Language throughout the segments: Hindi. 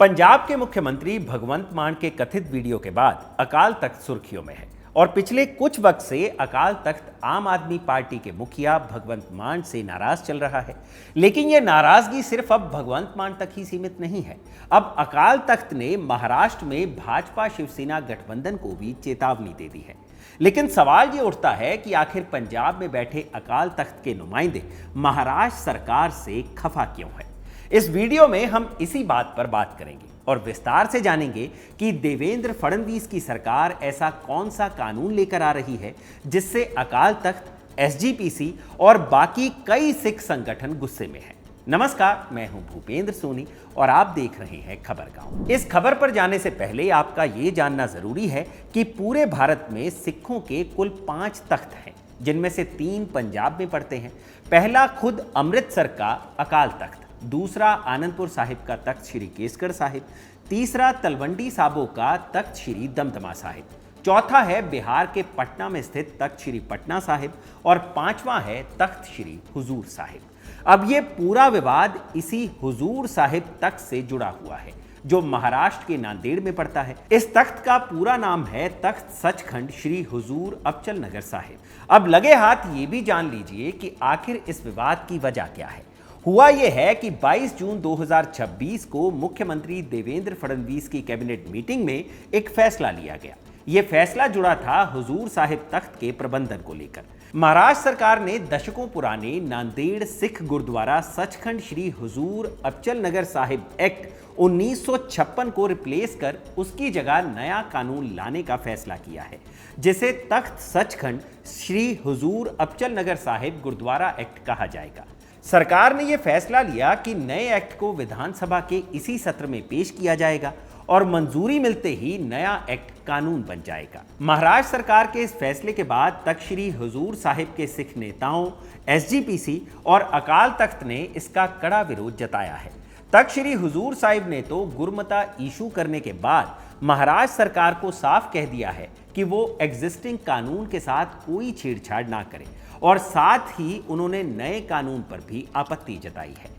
पंजाब के मुख्यमंत्री भगवंत मान के कथित वीडियो के बाद अकाल तख्त सुर्खियों में है और पिछले कुछ वक्त से अकाल तख्त आम आदमी पार्टी के मुखिया भगवंत मान से नाराज चल रहा है। लेकिन यह नाराजगी सिर्फ अब भगवंत मान तक ही सीमित नहीं है। अब अकाल तख्त ने महाराष्ट्र में भाजपा शिवसेना गठबंधन को भी चेतावनी दे दी है। लेकिन सवाल ये उठता है कि आखिर पंजाब में बैठे अकाल तख्त के नुमाइंदे महाराष्ट्र सरकार से खफा क्यों है। इस वीडियो में हम इसी बात पर बात करेंगे और विस्तार से जानेंगे कि देवेंद्र फडणवीस की सरकार ऐसा कौन सा कानून लेकर आ रही है जिससे अकाल तख्त, एसजीपीसी और बाकी कई सिख संगठन गुस्से में हैं। नमस्कार, मैं हूं भूपेंद्र सोनी और आप देख रहे हैं खबर गांव। इस खबर पर जाने से पहले आपका ये जानना जरूरी है कि पूरे भारत में सिखों के कुल 5 तख्त हैं, जिनमें से 3 पंजाब में पड़ते हैं। पहला खुद अमृतसर का अकाल तख्त, दूसरा आनंदपुर साहिब का तख्त श्री केसगढ़ साहिब, तीसरा तलवंडी साबो का तख्त श्री दमदमा साहिब, चौथा है बिहार के पटना में स्थित तख्त श्री पटना साहिब और 5वां है तख्त श्री हुजूर साहिब। अब ये पूरा विवाद इसी हुजूर साहिब तख्त से जुड़ा हुआ है जो महाराष्ट्र के नांदेड़ में पड़ता है। इस तख्त का पूरा नाम है तख्त सचखंड श्री हुजूर अबचल नगर साहिब। अब लगे हाथ ये भी जान लीजिए कि आखिर इस विवाद की वजह क्या है। हुआ यह है कि 22 जून 2026 को मुख्यमंत्री देवेंद्र फडणवीस की कैबिनेट मीटिंग में एक फैसला लिया गया। यह फैसला जुड़ा था हुजूर साहिब तख्त के प्रबंधन को लेकर। महाराष्ट्र सरकार ने दशकों पुराने नांदेड़ सिख गुरुद्वारा सचखंड श्री हुजूर अबचल नगर साहिब एक्ट 1956 को रिप्लेस कर उसकी जगह नया कानून लाने का फैसला किया है, जिसे तख्त सचखंड श्री हुजूर अबचल नगर साहिब गुरुद्वारा एक्ट कहा जाएगा। सरकार ने यह फैसला लिया कि नए एक्ट को विधानसभा के इसी सत्र में पेश किया जाएगा और मंजूरी मिलते ही नया एक्ट कानून बन जाएगा। महाराष्ट्र सरकार के इस फैसले के बाद तख्त श्री हुजूर साहिब के सिख नेताओं, एसजीपीसी और अकाल तख्त ने इसका कड़ा विरोध जताया है। तख्त श्री हुजूर साहिब ने तो गुरमता इशू करने के बाद महाराष्ट्र सरकार को साफ कह दिया है कि वो एग्जिस्टिंग कानून के साथ कोई छेड़छाड़ ना करे और साथ ही उन्होंने नए कानून पर भी आपत्ति जताई है।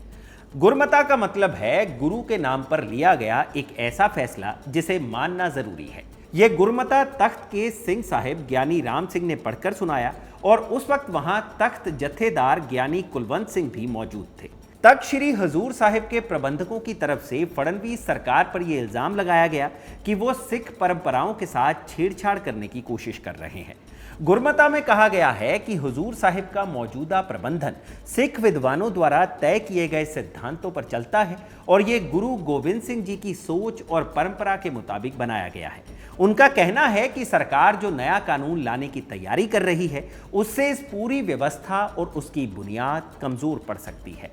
गुरमता का मतलब है गुरु के नाम पर लिया गया एक ऐसा फैसला जिसे मानना जरूरी है। यह गुरमता तख्त के सिंह साहिब ज्ञानी राम सिंह ने पढ़कर सुनाया और उस वक्त वहां तख्त जत्थेदार ज्ञानी कुलवंत सिंह भी मौजूद थे। तख्त श्री हुजूर साहिब के प्रबंधकों की तरफ से फडणवीस सरकार पर यह इल्जाम लगाया गया कि वो सिख परंपराओं के साथ छेड़छाड़ करने की कोशिश कर रहे हैं। गुरमता में कहा गया है कि हुजूर साहिब का मौजूदा प्रबंधन सिख विद्वानों द्वारा तय किए गए सिद्धांतों पर चलता है और ये गुरु गोविंद सिंह जी की सोच और परंपरा के मुताबिक बनाया गया है। उनका कहना है कि सरकार जो नया कानून लाने की तैयारी कर रही है उससे इस पूरी व्यवस्था और उसकी बुनियाद कमजोर पड़ सकती है।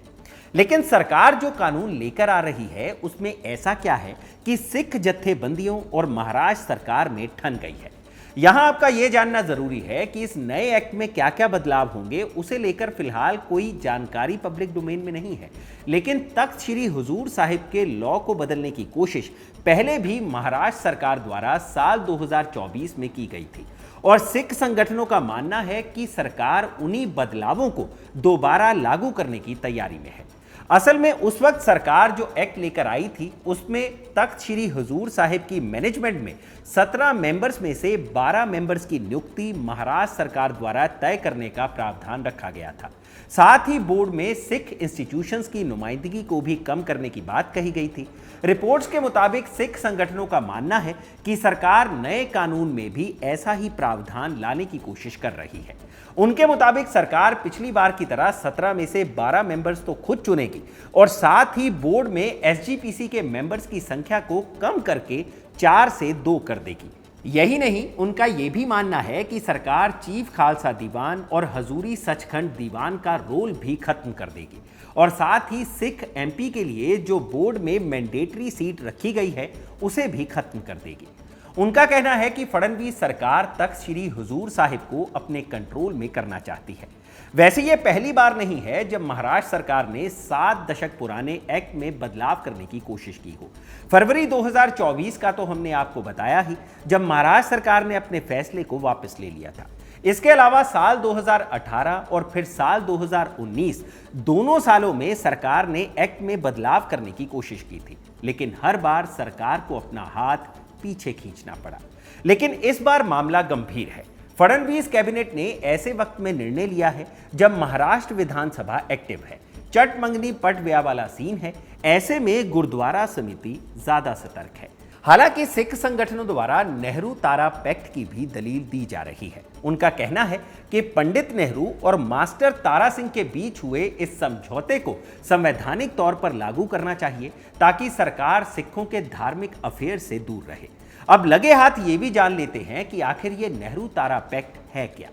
लेकिन सरकार जो कानून लेकर आ रही है उसमें ऐसा क्या है कि सिख जत्थेबंदियों और महाराष्ट्र सरकार में ठन गई है। यहां आपका यह जानना जरूरी है कि इस नए एक्ट में क्या क्या बदलाव होंगे उसे लेकर फिलहाल कोई जानकारी पब्लिक डोमेन में नहीं है। लेकिन तख्त श्री हुजूर साहिब के लॉ को बदलने की कोशिश पहले भी महाराष्ट्र सरकार द्वारा साल 2024 में की गई थी और सिख संगठनों का मानना है कि सरकार उन्हीं बदलावों को दोबारा लागू करने की तैयारी में है। असल में उस वक्त सरकार जो एक्ट लेकर आई थी उसमें तख्त श्री हुजूर साहिब की मैनेजमेंट में 17 मेंबर्स में से 12 मेंबर्स की नियुक्ति महाराष्ट्र सरकार द्वारा तय करने का प्रावधान रखा गया था। साथ ही बोर्ड में सिख इंस्टीट्यूशंस की नुमाइंदगी को भी कम करने की बात कही गई थी। रिपोर्ट्स के मुताबिक सिख संगठनों का मानना है कि सरकार नए कानून में भी ऐसा ही प्रावधान लाने की कोशिश कर रही है। उनके मुताबिक सरकार पिछली बार की तरह 17 में से 12 मेंबर्स तो खुद चुनेगी और साथ ही बोर्ड में एसजीपीसी के मेंबर्स की संख्या को कम करके 4 से 2 कर देगी। यही नहीं, उनका यह भी मानना है कि सरकार चीफ खालसा दीवान और हजूरी सचखंड दीवान का रोल भी खत्म कर देगी और साथ ही सिख एमपी के लिए जो बोर्ड में मैंडेटरी सीट रखी गई है उसे भी खत्म कर देगी। उनका कहना है कि फडणवीस सरकार तख्त श्री हुजूर साहिब को अपने कंट्रोल में करना चाहती है। वैसे ये पहली बार नहीं है जब महाराष्ट्र सरकार ने 7 दशक पुराने एक्ट में बदलाव करने की कोशिश की हो। फरवरी 2024 का तो हमने आपको बताया ही, जब महाराष्ट्र सरकार ने अपने फैसले को वापस ले लिया था। इसके अलावा साल 2018 और फिर साल 2019 दोनों सालों में सरकार ने एक्ट में बदलाव करने की कोशिश की थी, लेकिन हर बार सरकार को अपना हाथ पीछे खींचना पड़ा। लेकिन इस बार मामला गंभीर है। फडणवीस कैबिनेट ने ऐसे वक्त में निर्णय लिया है जब महाराष्ट्र विधानसभा एक्टिव है, चट मंगनी पट ब्याह वाला सीन है। ऐसे में गुरुद्वारा समिति ज्यादा सतर्क है। हालांकि सिख संगठनों द्वारा नेहरू तारा पैक्ट की भी दलील दी जा रही है। उनका कहना है कि पंडित नेहरू और मास्टर तारा सिंह के बीच हुए इस समझौते को संवैधानिक तौर पर लागू करना चाहिए ताकि सरकार सिखों के धार्मिक अफेयर से दूर रहे। अब लगे हाथ ये भी जान लेते हैं कि आखिर ये नेहरू तारा पैक्ट है क्या।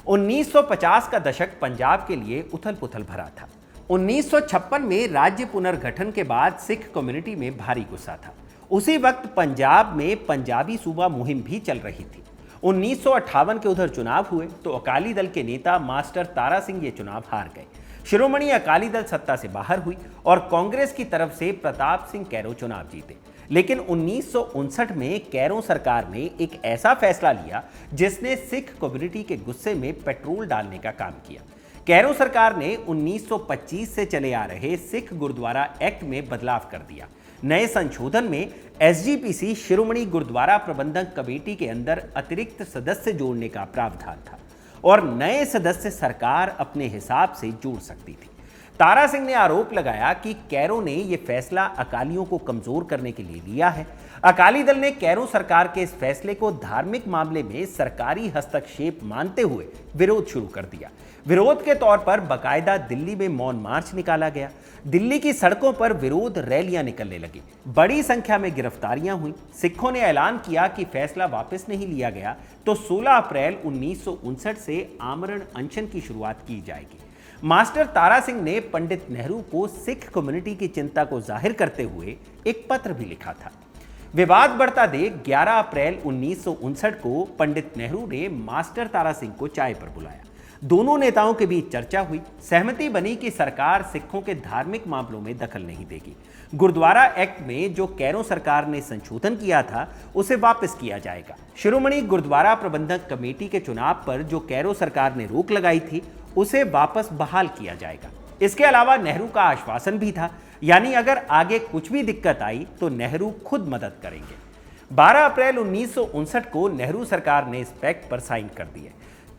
1950 का दशक पंजाब के लिए उथल पुथल भरा था। 1956 में राज्य पुनर्गठन के बाद सिख कम्युनिटी में भारी गुस्सा था। उसी वक्त पंजाब में पंजाबी सूबा मुहिम भी चल रही थी। 1958 के उधर चुनाव हुए तो अकाली दल के नेता मास्टर तारा सिंह ये चुनाव हार गए। शिरोमणि अकाली दल सत्ता से बाहर हुई और कांग्रेस की तरफ से प्रताप सिंह कैरो चुनाव जीते। लेकिन 1959 में कैरो सरकार ने एक ऐसा फैसला लिया जिसने सिख कम्युनिटी के गुस्से में पेट्रोल डालने का काम किया। कैरो सरकार ने 1925 से चले आ रहे सिख गुरुद्वारा एक्ट में बदलाव कर दिया। नए संशोधन में एसजीपीसी शिरोमणि गुरुद्वारा प्रबंधक कमेटी के अंदर अतिरिक्त सदस्य जोड़ने का प्रावधान था और नए सदस्य सरकार अपने हिसाब से जोड़ सकती थी। तारा सिंह ने आरोप लगाया कि कैरो ने यह फैसला अकालियों को कमजोर करने के लिए लिया है। अकाली दल ने कैरो सरकार के इस फैसले को धार्मिक मामले में सरकारी हस्तक्षेप मानते हुए विरोध शुरू कर दिया। विरोध के तौर पर बाकायदा दिल्ली में मौन मार्च निकाला गया। दिल्ली की सड़कों पर विरोध रैलियां निकलने लगी। बड़ी संख्या में गिरफ्तारियां हुई। सिखों ने ऐलान किया कि फैसला वापस नहीं लिया गया तो 16 अप्रैल 1959 से आमरण अनशन की शुरुआत की जाएगी। मास्टर तारा सिंह ने पंडित नेहरू को सिख कम्युनिटी की चिंता को जाहिर करते हुए एक पत्र भी लिखा था। विवाद बढ़ता देख 11 अप्रैल 1959 को पंडित नेहरू ने मास्टर तारा सिंह को चाय पर बुलाया। दोनों नेताओं के बीच चर्चा हुई। सहमति बनी कि सरकार सिखों के धार्मिक मामलों में दखल नहीं देगी। गुरुद्वारा एक्ट में जो कैरो सरकार ने संशोधन किया था उसे वापस किया जाएगा। शिरोमणि गुरुद्वारा प्रबंधक कमेटी के चुनाव पर जो कैरो सरकार ने रोक लगाई थी उसे वापस बहाल किया जाएगा। इसके अलावा नेहरू का आश्वासन भी था, यानी अगर आगे कुछ भी दिक्कत आई तो नेहरू खुद मदद करेंगे। 12 अप्रैल 1959 को नेहरू सरकार ने इस पैक्ट पर साइन कर दिए।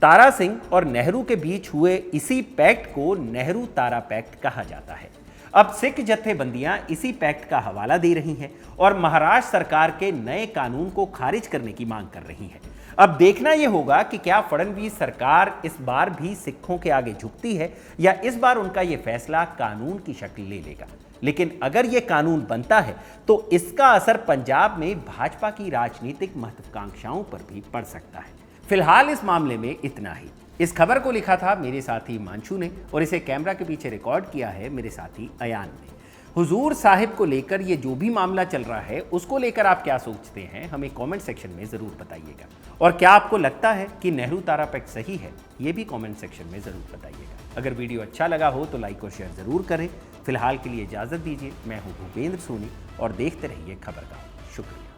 तारा सिंह और नेहरू के बीच हुए इसी पैक्ट को नेहरू तारा पैक्ट कहा जाता है। अब सिख जत्थेबंदियां इसी पैक्ट का हवाला दे रही हैं और महाराष्ट्र सरकार के नए कानून को खारिज करने की मांग कर रही हैं। अब देखना यह होगा कि क्या फडणवीस सरकार इस बार भी सिखों के आगे झुकती है या इस बार उनका यह फैसला कानून की शक्ल ले लेगा। लेकिन अगर यह कानून बनता है तो इसका असर पंजाब में भाजपा की राजनीतिक महत्वाकांक्षाओं पर भी पड़ सकता है। फिलहाल इस मामले में इतना ही। इस खबर को लिखा था मेरे साथी मांशू ने और इसे कैमरा के पीछे रिकॉर्ड किया है मेरे साथी अयान ने। हुजूर साहिब को लेकर ये जो भी मामला चल रहा है उसको लेकर आप क्या सोचते हैं, हमें कमेंट सेक्शन में ज़रूर बताइएगा। और क्या आपको लगता है कि नेहरू तारा पैक्ट सही है, ये भी कमेंट सेक्शन में ज़रूर बताइएगा। अगर वीडियो अच्छा लगा हो तो लाइक और शेयर ज़रूर करें। फिलहाल के लिए इजाज़त दीजिए। मैं हूँ भूपेंद्र सोनी और देखते रहिए खबरगाह। शुक्रिया।